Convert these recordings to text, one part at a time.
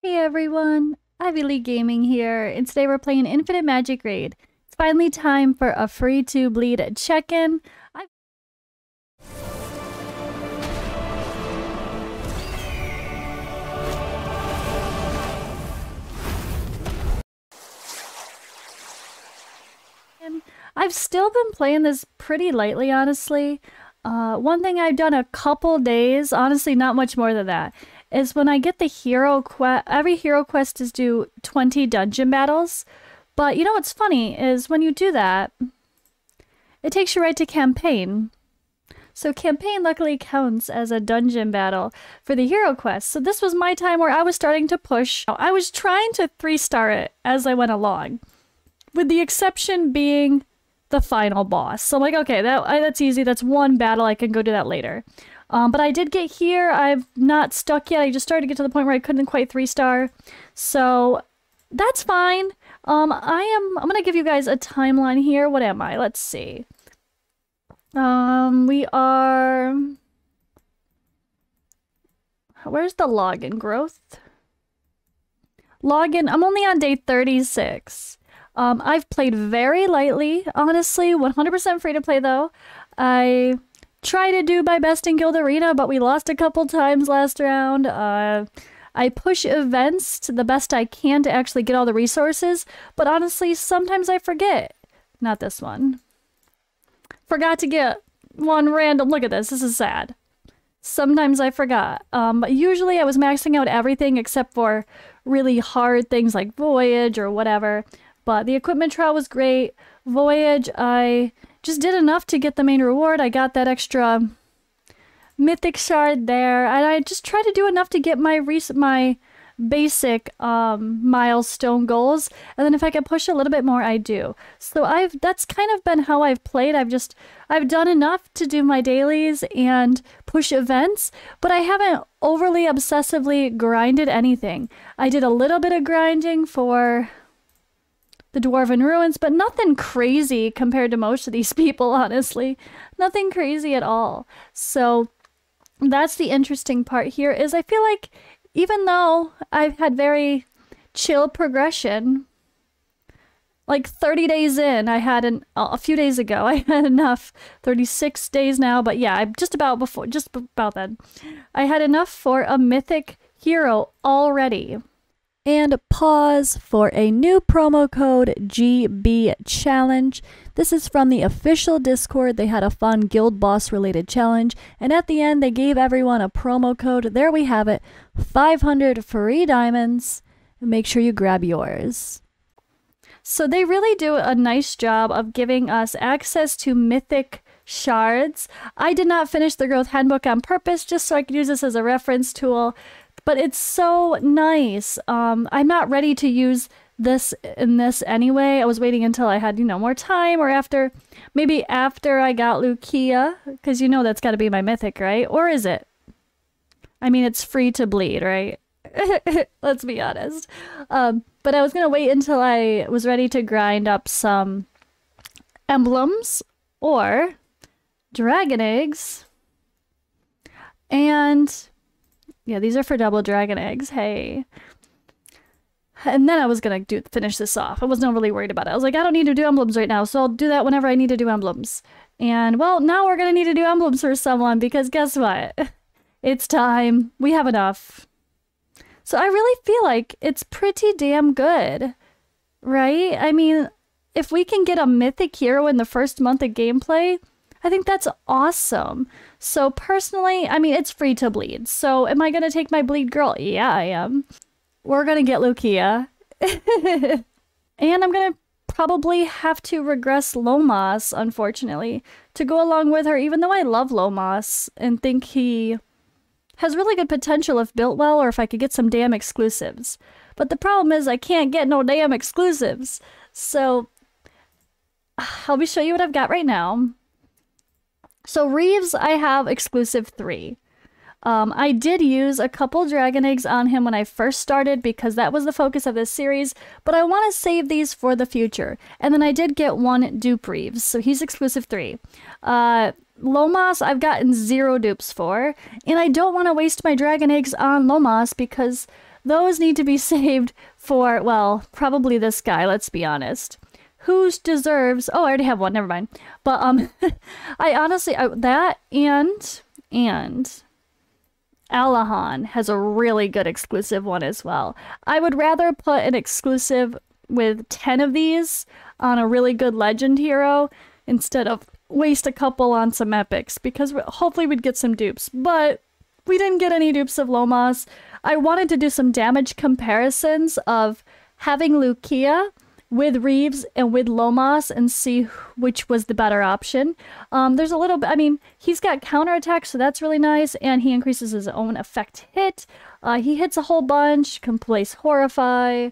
Hey everyone, Ivy League Gaming here, and today we're playing Infinite Magicraid. It's finally time for a Free2Bleed check-in. I've still been playing this pretty lightly, honestly. One thing I've done a couple days, honestly not much more than that, is when I get the hero quest. Every hero quest is do 20 dungeon battles. But you know what's funny is when you do that, it takes you right to campaign. So campaign luckily counts as a dungeon battle for the hero quest. So this was my time where I was starting to push. I was trying to 3-star it as I went along, with the exception being the final boss. So I'm like, okay, that's easy. That's one battle. I can go do that later. But I did get here. I've not stuck yet. I just started to get to the point where I couldn't quite 3-star. So that's fine. I'm gonna give you guys a timeline here. What am I? Let's see. We are... Where's the login growth? Login, I'm only on day 36. I've played very lightly, honestly, 100% free to play though. I try to do my best in Guild Arena, but we lost a couple times last round. I push events to the best I can to actually get all the resources, but honestly, sometimes I forget. Not this one. Forgot to get one random. Look at this. This is sad. Sometimes I forgot. But usually I was maxing out everything except for really hard things like Voyage or whatever. But the equipment trial was great. Voyage, I just did enough to get the main reward. I got that extra Mythic shard there. And I just tried to do enough to get my basic milestone goals, and then if I can push a little bit more, I do. So that's kind of been how I've played. I've done enough to do my dailies and push events, but I haven't overly obsessively grinded anything. I did a little bit of grinding for the Dwarven Ruins, but nothing crazy compared to most of these people, honestly. Nothing crazy at all. So that's the interesting part here, is I feel like even though I've had very chill progression, like 30 days in, I had a few days ago, I had enough, 36 days now, but yeah, just about then, I had enough for a mythic hero already. And pause for a new promo code, GB Challenge. This is from the official Discord. They had a fun guild boss related challenge, and at the end they gave everyone a promo code. There we have it, 500 free diamonds. Make sure you grab yours. So they really do a nice job of giving us access to mythic shards. I did not finish the growth handbook on purpose just so I could use this as a reference tool, but it's so nice. I'm not ready to use this in this anyway. I was waiting until I had, more time, or maybe after I got Lucia, because that's got to be my mythic, right? Or is it? I mean, it's free to bleed, right? Let's be honest. But I was going to wait until I was ready to grind up some emblems or dragon eggs. And yeah, these are for double dragon eggs. Hey. And then I was going to finish this off. I wasn't really worried about it. I was like, I don't need to do emblems right now, so I'll do that whenever I need to do emblems. And, well, now we're going to need to do emblems for someone, because guess what? It's time. We have enough. So I really feel like it's pretty damn good, right? I mean, if we can get a mythic hero in the first month of gameplay, I think that's awesome. So personally, I mean, it's free to bleed. So am I going to take my bleed girl? Yeah, I am. We're going to get Lucia. And I'm going to probably have to regress Lomas, unfortunately, to go along with her, even though I love Lomas and think he has really good potential if built well, or if I could get some damn exclusives. But the problem is I can't get no damn exclusives. So I'll be showing you what I've got right now. So Reeves, I have exclusive 3. I did use a couple dragon eggs on him when I first started because that was the focus of this series, but I want to save these for the future. And then I did get one dupe Reeves, so he's exclusive 3. Lomas, I've gotten 0 dupes for, and I don't want to waste my dragon eggs on Lomas because those need to be saved for, well, probably this guy, let's be honest. Who deserves... Oh, I already have one, never mind. But, I honestly... that and Alahan has a really good exclusive one as well. I would rather put an exclusive with 10 of these on a really good legend hero instead of waste a couple on some epics, because hopefully we'd get some dupes. But we didn't get any dupes of Lomas. I wanted to do some damage comparisons of having Lucia with Reeves and with Lomas and see which was the better option. There's a little bit, I mean, he's got counterattack, so that's really nice, and he increases his own effect hit. He hits a whole bunch, can place Horrify.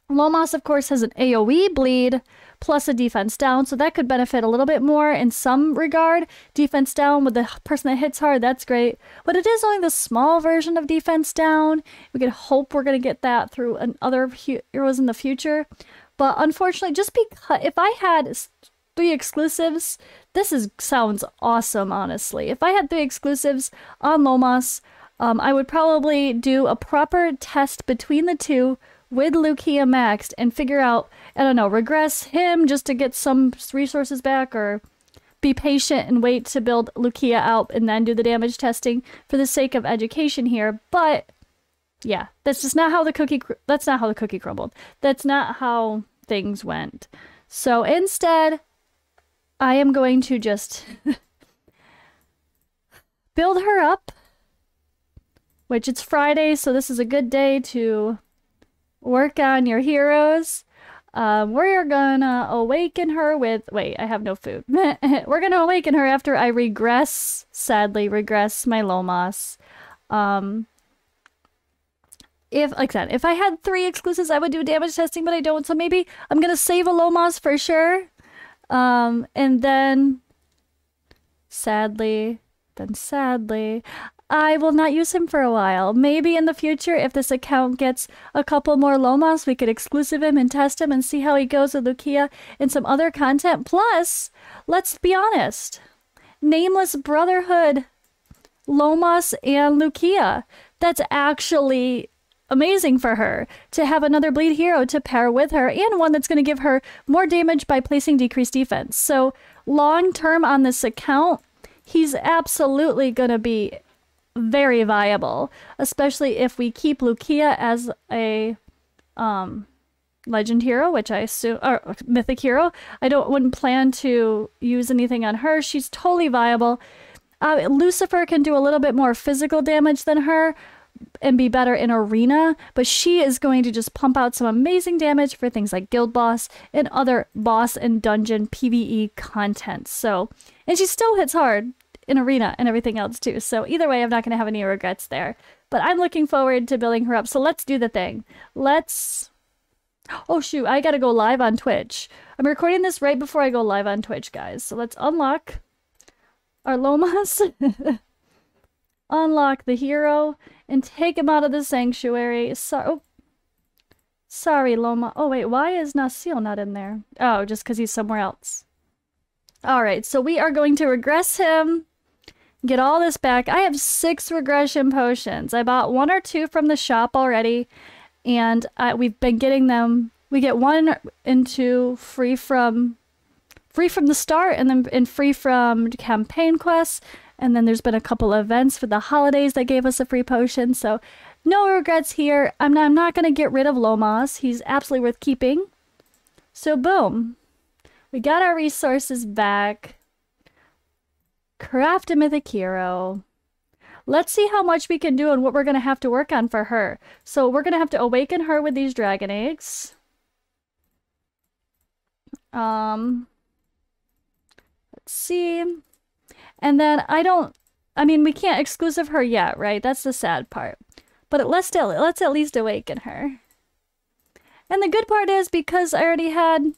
Lomas, of course, has an AoE bleed plus a defense down, so that could benefit a little bit more in some regard. Defense down with the person that hits hard, that's great. But it is only the small version of defense down. We could hope we're going to get that through other heroes in the future. But unfortunately, just because if I had 3 exclusives, sounds awesome, honestly. If I had 3 exclusives on Lomas, I would probably do a proper test between the two with Lucia maxed and figure out, I don't know, regress him just to get some resources back, or be patient and wait to build Lucia out and then do the damage testing for the sake of education here. But yeah, that's just not how the cookie crumbled. That's not how things went. So instead, I am going to just build her up, which it's Friday, so this is a good day to work on your heroes. We're gonna awaken her with... Wait, I have no food. We're gonna awaken her after I sadly regress my Lomas. Like I said, if I had 3 exclusives, I would do damage testing, but I don't, so maybe I'm gonna save a Lomas for sure. And then... Sadly, I will not use him for a while. Maybe in the future, if this account gets a couple more Lomas, we could exclusive him and test him and see how he goes with Lucia and some other content. Plus, let's be honest, Nameless Brotherhood, Lomas and Lucia. That's actually amazing for her to have another bleed hero to pair with her, and one that's going to give her more damage by placing decreased defense. So long term on this account, he's absolutely going to be very viable, especially if we keep Lucia as a legend hero, which I assume, or mythic hero. Wouldn't plan to use anything on her. She's totally viable. Lucifer can do a little bit more physical damage than her and be better in arena, but she is going to just pump out some amazing damage for things like guild boss and other boss and dungeon PvE content. So, and she still hits hard in arena and everything else too. So either way, I'm not going to have any regrets there. But I'm looking forward to building her up. So let's do the thing. Oh shoot, I gotta go live on Twitch. I'm recording this right before I go live on Twitch, guys. So let's unlock our Lomas. Unlock the hero and take him out of the sanctuary. Sorry, Loma. Oh wait, why is Nasil not in there? Oh, just because he's somewhere else. Alright, so we are going to regress him. Get all this back. I have 6 regression potions. I bought 1 or 2 from the shop already, and we've been getting them. We get 1 and 2 free from the start, and then free from campaign quests, and then there's been a couple events for the holidays that gave us a free potion, so no regrets here. I'm not going to get rid of Lomas. He's absolutely worth keeping. So boom. We got our resources back. Craft a mythic hero. Let's see how much we can do and what we're going to have to work on for her. So we're going to have to awaken her with these dragon eggs. Let's see. And then we can't exclusive her yet, right? That's the sad part. But let's at least awaken her. And the good part is, because I already had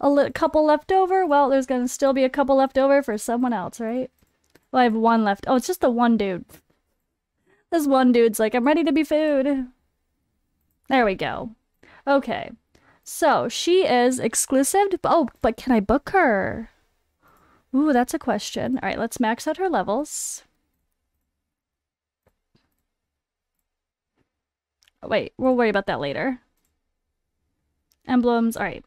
a couple left over, well, there's going to still be a couple left over for someone else, right? Well, I have 1 left. Oh, it's just the one dude. This one dude's like, I'm ready to be food. There we go. Okay. So, she is exclusive. Oh, but can I book her? Ooh, that's a question. All right, let's max out her levels. Wait, we'll worry about that later. Emblems, all right.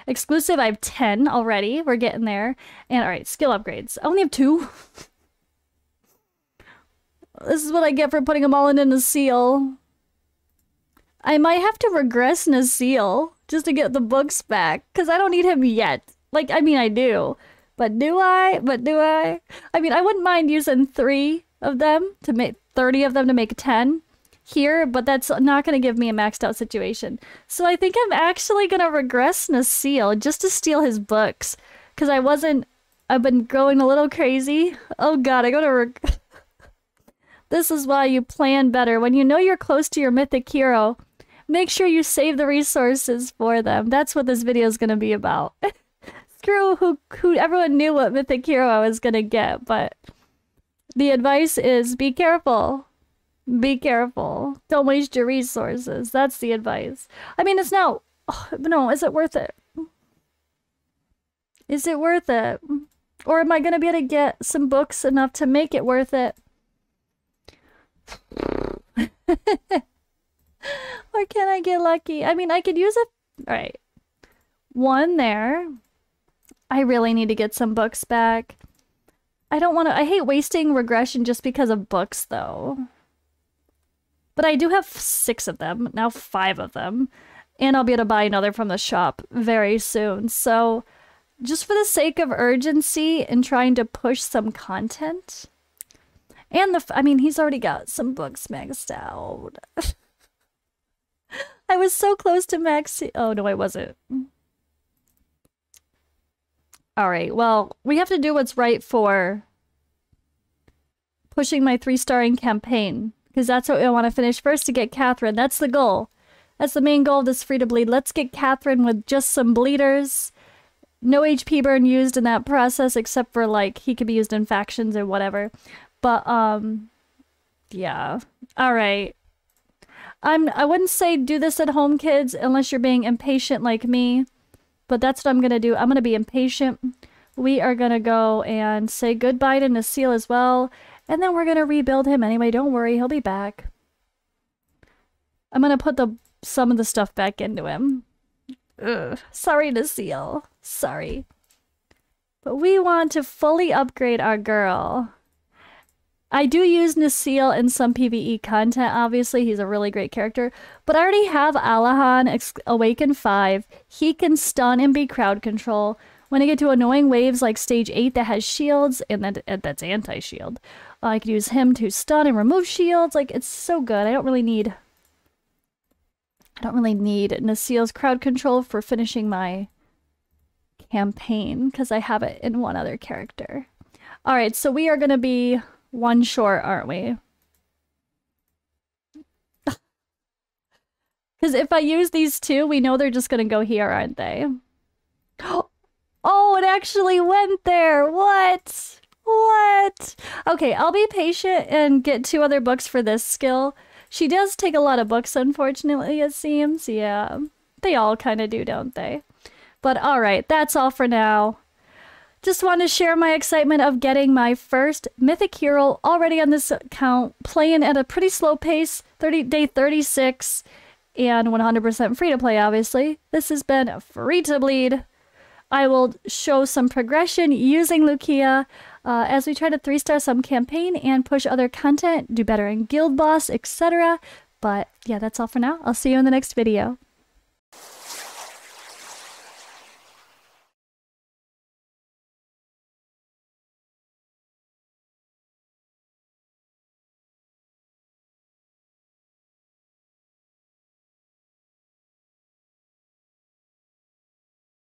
Exclusive, I have 10 already. We're getting there. And all right, skill upgrades. I only have 2. This is what I get for putting them all in Nasil. I might have to regress Nasil just to get the books back, because I don't need him yet. Like, I mean, I do. But do I? I mean, I wouldn't mind using 3 of them to make 30 of them to make 10 here, but that's not going to give me a maxed out situation. So I think I'm actually going to regress Nasil just to steal his books, because I've been going a little crazy. Oh god, I go to This is why you plan better. When you know you're close to your mythic hero, make sure you save the resources for them. That's what this video is going to be about. Screw who everyone knew what mythic hero I was going to get, but the advice is be careful. Be careful. Don't waste your resources. That's the advice. I mean, it's now... Oh, no, is it worth it? Is it worth it? Or am I going to be able to get some books enough to make it worth it? Or can I get lucky? I mean, I could use it. Alright. 1 there. I really need to get some books back. I don't want to... I hate wasting regression just because of books, though. But I do have 6 of them. Now 5 of them. And I'll be able to buy another from the shop very soon. So, just for the sake of urgency and trying to push some content... And I mean, he's already got some books maxed out. I was so close to maxing. Oh, no, I wasn't. Alright, well, we have to do what's right for pushing my 3-starring campaign. Because that's what I want to finish first, to get Catherine. That's the goal. That's the main goal of this Free2Bleed. Let's get Catherine with just some bleeders. No HP burn used in that process, except for, like, he could be used in factions or whatever. But, yeah. Alright. I wouldn't say do this at home, kids, unless you're being impatient like me. But that's what I'm gonna do. I'm gonna be impatient. We are gonna go and say goodbye to Nasil as well. And then we're gonna rebuild him anyway. Don't worry, he'll be back. I'm gonna put some of the stuff back into him. Ugh. Sorry, Nasil. Sorry. But we want to fully upgrade our girl. I do use Nasil in some PvE content, obviously. He's a really great character. But I already have Alahan Awaken 5. He can stun and be crowd control. When I get to annoying waves like stage 8 that has shields, and that's anti-shield, I could use him to stun and remove shields. Like, it's so good. I don't really need Nasil's crowd control for finishing my campaign, because I have it in one other character. Alright, so we are going to be 1 short, aren't we? Because if I use these 2, we know they're just going to go here, aren't they? Oh, it actually went there! What? What? Okay, I'll be patient and get 2 other books for this skill. She does take a lot of books, unfortunately, it seems. Yeah, they all kind of do, don't they? But alright, that's all for now. Just want to share my excitement of getting my first Mythic hero already on this account, playing at a pretty slow pace, day 36, and 100% free to play, obviously. This has been Free2Bleed. I will show some progression using Lucia as we try to 3-star some campaign and push other content, do better in Guild Boss, etc. But yeah, that's all for now. I'll see you in the next video.